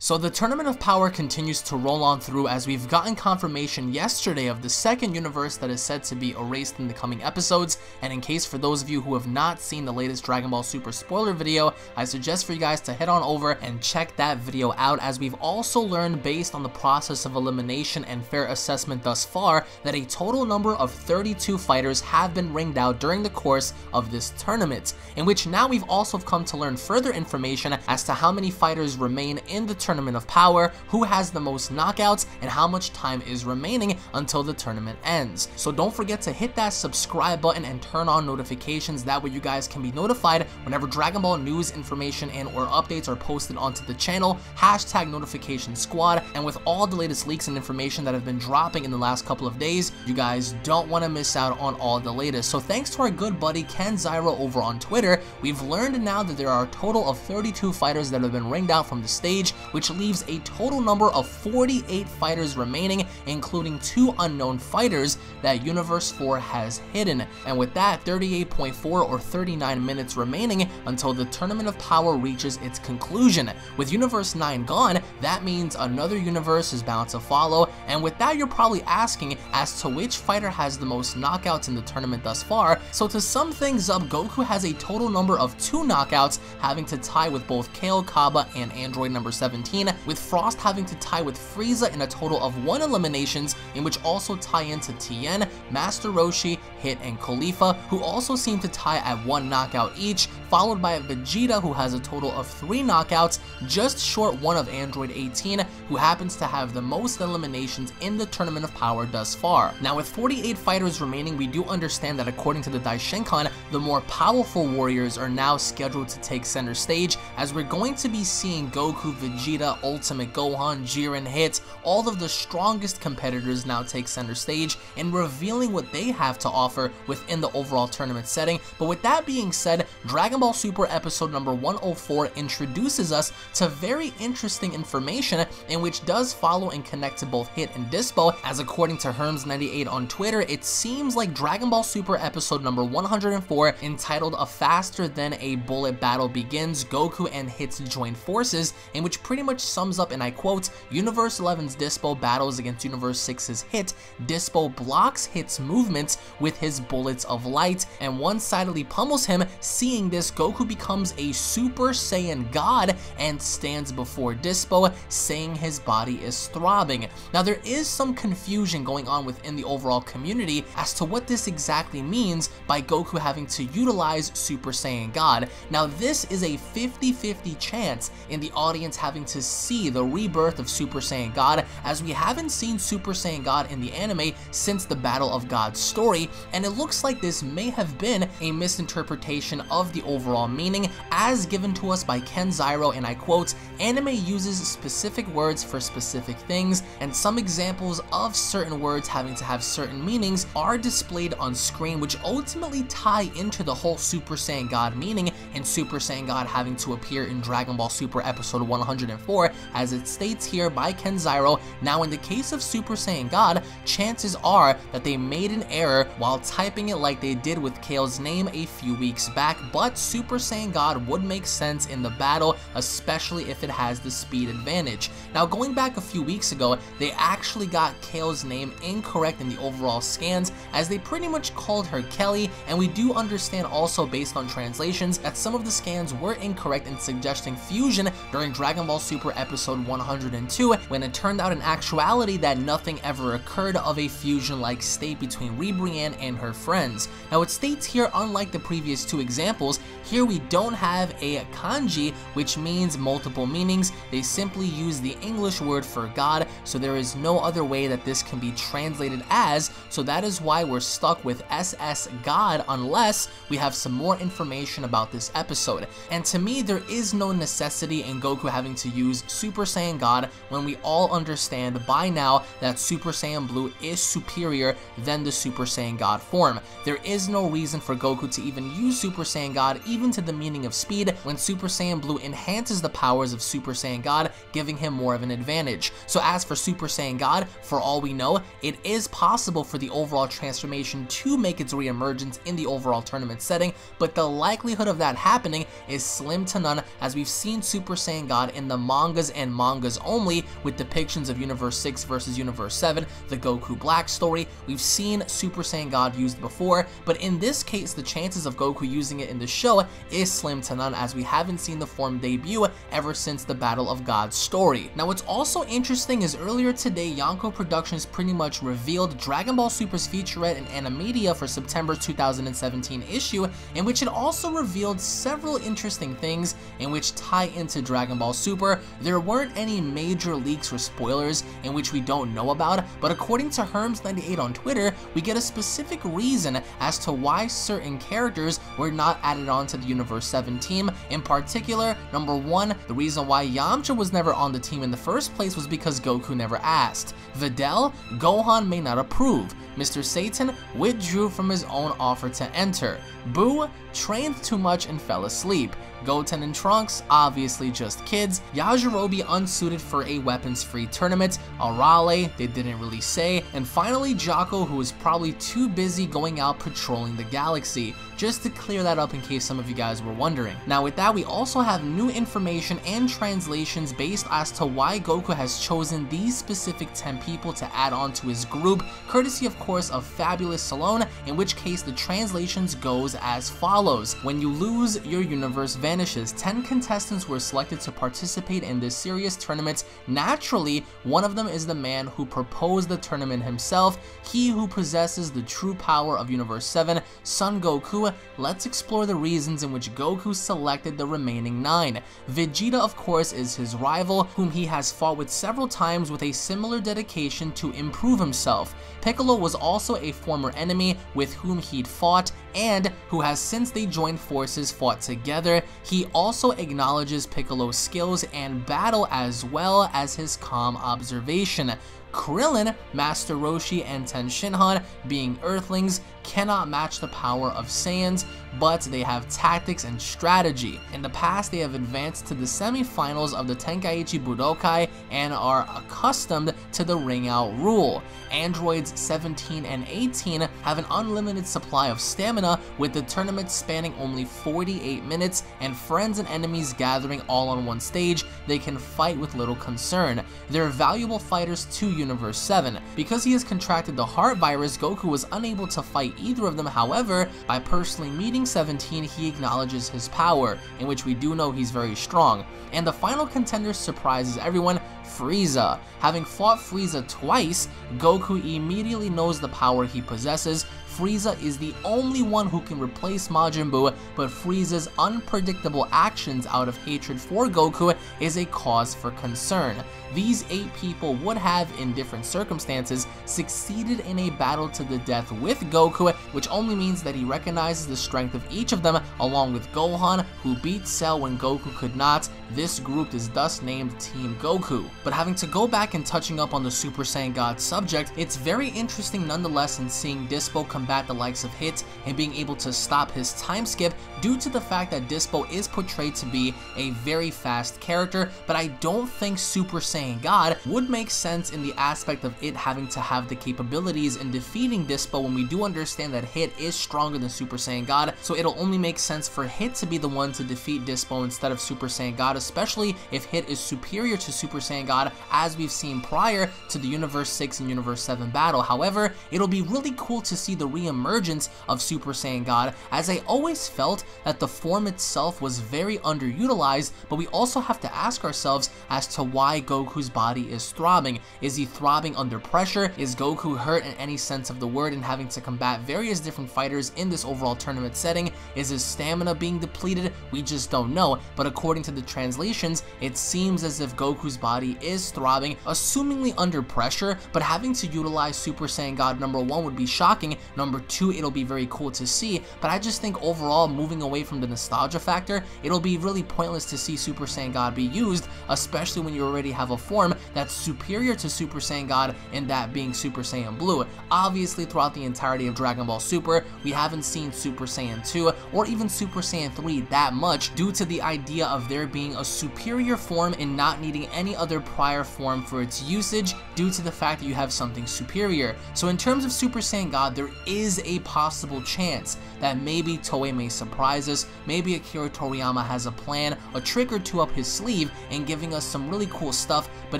So the Tournament of Power continues to roll on through as we've gotten confirmation yesterday of the second universe that is said to be erased in the coming episodes, and in case for those of you who have not seen the latest Dragon Ball Super spoiler video, I suggest for you guys to head on over and check that video out, as we've also learned based on the process of elimination and fair assessment thus far that a total number of 32 fighters have been ringed out during the course of this tournament, in which now we've also come to learn further information as to how many fighters remain in the Tournament of Power, who has the most knockouts, and how much time is remaining until the tournament ends. So don't forget to hit that subscribe button and turn on notifications, that way you guys can be notified whenever Dragon Ball news, information, and or updates are posted onto the channel, hashtag notification squad, and with all the latest leaks and information that have been dropping in the last couple of days, you guys don't want to miss out on all the latest. So thanks to our good buddy Ken Zyro over on Twitter, we've learned now that there are a total of 32 fighters that have been ringed out from the stage, which leaves a total number of 48 fighters remaining, including 2 unknown fighters that Universe 4 has hidden. And with that, 38.4 or 39 minutes remaining until the Tournament of Power reaches its conclusion. With Universe 9 gone, that means another universe is bound to follow, and with that you're probably asking as to which fighter has the most knockouts in the tournament thus far. So to sum things up, Goku has a total number of 2 knockouts, having to tie with both Kale, Cabba, and Android number 17, with Frost having to tie with Frieza in a total of 1 eliminations, in which also tie into Tien, Master Roshi, Hit, and Khalifa, who also seem to tie at 1 knockout each, followed by Vegeta, who has a total of 3 knockouts, just short 1 of Android 18, who happens to have the most eliminations in the Tournament of Power thus far. Now with 48 fighters remaining, we do understand that according to the Daishinkan, the more powerful warriors are now scheduled to take center stage, as we're going to be seeing Goku, Vegeta, Ultimate Gohan, Jiren, Hit, all of the strongest competitors now take center stage and revealing what they have to offer within the overall tournament setting. But with that being said, Dragon Ball Super episode number 104 introduces us to very interesting information, in which does follow and connect to both Hit and Dispo, as according to Herms98 on Twitter, it seems like Dragon Ball Super episode number 104, entitled A Faster Than a Bullet Battle begins, Goku and Hit's join forces, in which pretty much sums up, and I quote, Universe 11's Dispo battles against Universe 6's Hit. Dispo blocks Hit's movements with his bullets of light and one-sidedly pummels him. Seeing this, Goku becomes a Super Saiyan God and stands before Dispo, saying his body is throbbing. Now there is some confusion going on within the overall community as to what this exactly means by Goku having to utilize Super Saiyan God. Now this is a 50-50 chance in the audience having to see the rebirth of Super Saiyan God, as we haven't seen Super Saiyan God in the anime since the Battle of God's story, and it looks like this may have been a misinterpretation of the overall meaning as given to us by Ken Zyro, and I quote, anime uses specific words for specific things, and some examples of certain words having to have certain meanings are displayed on screen, which ultimately tie into the whole Super Saiyan God meaning, and Super Saiyan God having to appear in Dragon Ball Super episode 104, as it states here by Ken Zyro. Now in the case of Super Saiyan God, chances are that they made an error while typing it like they did with Kale's name a few weeks back, but Super Saiyan God would make sense in the battle, especially if it has the speed advantage. Now going back a few weeks ago, they actually got Kale's name incorrect in the overall scans, as they pretty much called her Kelly, and we do understand also based on translations that some of the scans were incorrect in suggesting fusion during Dragon Ball Super episode 102, when it turned out in actuality that nothing ever occurred of a fusion-like state between Brianne and her friends. Now it states here, unlike the previous 2 examples, here we don't have a kanji, which means multiple meanings. They simply use the English word for God, so there is no other way that this can be translated as, so that is why we're stuck with SS God unless we have some more information about this episode. And to me, there is no necessity in Goku having to use Super Saiyan God when we all understand by now that Super Saiyan Blue is superior than the Super Saiyan God form. There is no reason for Goku to even use Super Saiyan God even to the meaning of speed when Super Saiyan Blue enhances the powers of Super Saiyan God, giving him more of an advantage. So as for Super Saiyan God, for all we know, it is possible for the overall transformation to make its re-emergence in the overall tournament setting, but the likelihood of that happening is slim to none, as we've seen Super Saiyan God in the mangas and mangas only, with depictions of Universe 6 versus Universe 7, the Goku Black story. We've seen Super Saiyan God used before, but in this case, the chances of Goku using it in the show is slim to none, as we haven't seen the form debut ever since the Battle of God story. Now, what's also interesting is earlier today, Yonko Productions pretty much revealed Dragon Ball Super's featurette and Animedia for September 2017 issue, in which it also revealed several interesting things in which tie into Dragon Ball Super. There weren't any major leaks or spoilers in which we don't know about, but according to Herms98 on Twitter, we get a specific reason as to why certain characters were not added on to the Universe 7 team. In particular, number one, the reason why Yamcha was never on the team in the first place was because Goku never asked. Videl, Gohan may not approve. Mr. Satan withdrew from his own offer to enter. Boo trained too much and fell asleep. Goten and Trunks, obviously just kids. Yajirobe unsuited for a weapons-free tournament. Arale, they didn't really say. And finally, Jocko, who was probably too busy going out patrolling the galaxy. Just to clear that up in case some of you guys were wondering. Now with that, we also have new information and translations based as to why Goku has chosen these specific 10 people to add on to his group, courtesy of course of Fabulous Salone, in which case the translations goes as follows. When you lose, your universe vanishes. 10 contestants were selected to participate in this serious tournament. Naturally, one of them is the man who proposed the tournament himself, he who possesses the true power of Universe 7, Son Goku. Let's explore the reasons in which Goku selected the remaining 9. Vegeta, of course, is his rival, whom he has fought with several times with a similar dedication to improve himself. Piccolo was also a former enemy with whom he'd fought, and who has, since they joined forces, fought together. He also acknowledges Piccolo's skills and battle as well as his calm observation. Krillin, Master Roshi, and Ten Shinhan, being Earthlings, cannot match the power of Saiyans, but they have tactics and strategy. In the past, they have advanced to the semi-finals of the Tenkaichi Budokai and are accustomed to the ring-out rule. Androids 17 and 18 have an unlimited supply of stamina, with the tournament spanning only 48 minutes, and friends and enemies gathering all on one stage. They can fight with little concern. They're valuable fighters to Universe 7. Because he has contracted the heart virus, Goku was unable to fight either of them. However, by personally meeting 17, he acknowledges his power, in which we do know he's very strong. And the final contender surprises everyone, Frieza. Having fought Frieza twice, Goku immediately knows the power he possesses. Frieza is the only one who can replace Majin Buu, but Frieza's unpredictable actions out of hatred for Goku is a cause for concern. These 8 people would have, in different circumstances, succeeded in a battle to the death with Goku, which only means that he recognizes the strength of each of them, along with Gohan, who beat Cell when Goku could not. This group is thus named Team Goku. But having to go back and touching up on the Super Saiyan God subject, it's very interesting nonetheless in seeing Dispo combat the likes of Hit and being able to stop his time skip, due to the fact that Dispo is portrayed to be a very fast character, but I don't think Super Saiyan God would make sense in the aspect of it having to have the capabilities in defeating Dispo, when we do understand that Hit is stronger than Super Saiyan God, so it'll only make sense for Hit to be the one to defeat Dispo instead of Super Saiyan God, especially if Hit is superior to Super Saiyan God, as we've seen prior to the Universe 6 and Universe 7 battle. However, it'll be really cool to see the re-emergence of Super Saiyan God, as I always felt that the form itself was very underutilized, but we also have to ask ourselves as to why Goku's body is throbbing. Is he throbbing under pressure? Is Goku hurt in any sense of the word and having to combat various different fighters in this overall tournament setting? Is his stamina being depleted? We just don't know, but according to the translations, it seems as if Goku's body is throbbing, assumingly under pressure, but having to utilize Super Saiyan God number 1 would be shocking. Number 2, it'll be very cool to see, but I just think overall, moving away from the nostalgia factor, it'll be really pointless to see Super Saiyan God be used, especially when you already have a form that's superior to Super Saiyan God, and that being Super Saiyan Blue. Obviously, throughout the entirety of Dragon Ball Super, we haven't seen Super Saiyan 2 or even Super Saiyan 3 that much due to the idea of there being a superior form and not needing any other prior form for its usage due to the fact that you have something superior. So in terms of Super Saiyan God, there is a possible chance that maybe Toei may surprise us, maybe Akira Toriyama has a plan, a trick or two up his sleeve and giving us some really cool stuff, but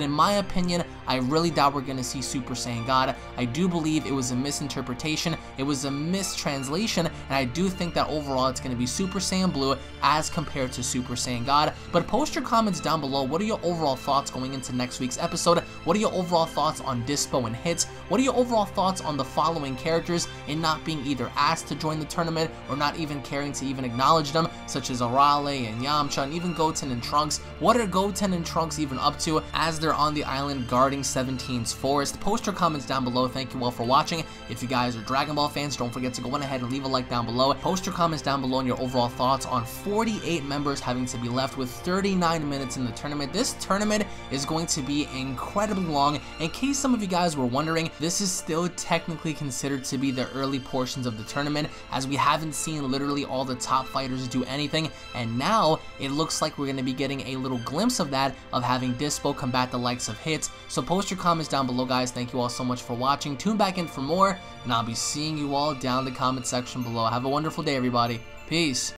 in my opinion, I really doubt we're going to see Super Saiyan God. I do believe it was a misinterpretation, it was a mistranslation, and I do think that overall it's going to be Super Saiyan Blue as compared to Super Saiyan God. But post your comments down below. What are your overall thoughts going into next week's episode? What are your overall thoughts on Dispo and Hits? What are your overall thoughts on the following characters and not being either asked to join the tournament or not even caring to even acknowledge them, such as Arale and Yamcha and even Goten and Trunks? What are Goten and Trunks even up to as they're on the island guarding 17's forest? Post your comments down below. Thank you all for watching. If you guys are Dragon Ball fans, don't forget to go ahead and leave a like down below. Post your comments down below on your overall thoughts on 48 members having to be left with 39 minutes in the tournament. This tournament is going to be incredibly long. In case some of you guys were wondering, this is still technically considered to be the early portions of the tournament, as we haven't seen literally all the top fighters do anything, and now it looks like we're going to be getting a little glimpse of that, of having Dispo combat the likes of Hits. So post your comments down below, guys. Thank you all so much for watching. Tune back in for more, and I'll be seeing you all down in the comment section below. Have a wonderful day, everybody. Peace.